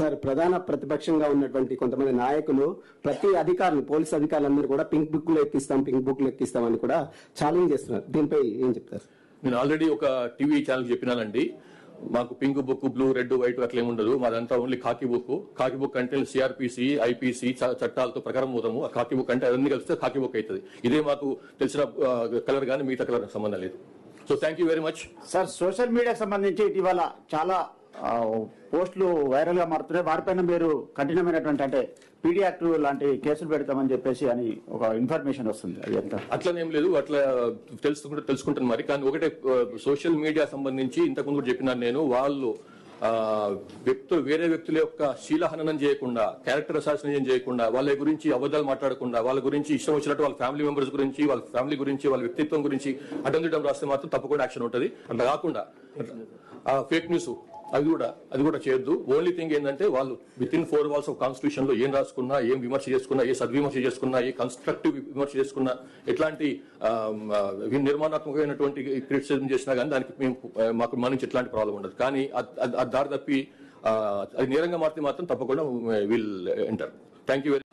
Sir, ప్రధాన ప్రతిపక్షంగా ఉన్నటువంటి కొంతమంది నాయకులు ప్రతి అధికారులు, పోలీస్ అధికారులందరూ కూడా పింక్ బుక్ లో ఎక్కిస్తాం అని కూడా ఛాలెంజ్ చేస్తున్నారు. దీనిపై ఏం చెప్తారు? నేను ఆల్రెడీ ఒక టీవీ ఛానల్ చెప్పినానండి, మాకు pink book, blue, red, white అట్లా ఏముండదు. మాదంతా ఓన్లీ కాకి బుక్ అంటే సిఆర్పిసి, ఐపీసీ చట్టాలతో ప్రకారం పోతాము. ఆ కాకి బుక్ అంటే అన్ని కలిస్తే కాకి బుక్ అవుతుంది. ఇదే మాకు తెలిసిన కలర్ కానీ మిగతా కలర్ సంబంధం లేదు. So thank you very much sir. Social మీడియాకి సంబంధించి ఇటీవల చాలా పోస్టులు వైరల్ గా మారుతున్నాయి. వాటిపైన మీరు కఠినమైనటువంటి అంటే పీడీ యాక్ట్ లాంటి కేసులు పెడతామని చెప్పేసి అని ఒక ఇన్ఫర్మేషన్ వస్తుంది. అది ఎంత అట్లనేం లేదు, అట్లా తెలుసుకుంటాను మరి. కానీ ఒకటే, సోషల్ మీడియా సంబంధించి ఇంతకుముందు చెప్పినాను నేను, వాళ్ళు వేరే వ్యక్తుల యొక్క శీలహననం చేయకుండా, క్యారెక్టర్ అసాసినేషన్ చేయకుండా, వాళ్ళ గురించి అబద్ధాలు మాట్లాడకుండా, వాళ్ళ గురించి ఇష్టం వచ్చినట్టు వాళ్ళ ఫ్యామిలీ మెంబర్స్ గురించి, వాళ్ళ ఫ్యామిలీ గురించి, వాళ్ళ వ్యక్తిత్వం గురించి అడ్డం రాస్తే మాత్రం తప్పకుండా యాక్షన్ ఉంటుంది. అట్లా కాకుండా ఫేక్ న్యూస్ అది కూడా చేయొద్దు. ఓన్లీ థింగ్ ఏంటంటే, వాళ్ళు with in 4 walls of constitution లో ఏం రాసుకున్నా, ఏం విమర్శ చేసుకున్నా, ఏ సద్విమర్శ చేసుకున్నా, ఏ కన్స్ట్రక్టివ్ విమర్శ చేసుకున్నా, ఎట్లాంటి నిర్మాణాత్మకమైనటువంటి క్రిటిసిజం చేసినా కానీ దానికి మాకు మన నుంచి ఎట్లాంటి ప్రాబ్లం ఉండదు. కానీ అది దారి తప్పి అది నేరంగా మారితే మాత్రం తప్పకుండా will enter. Thank you very much.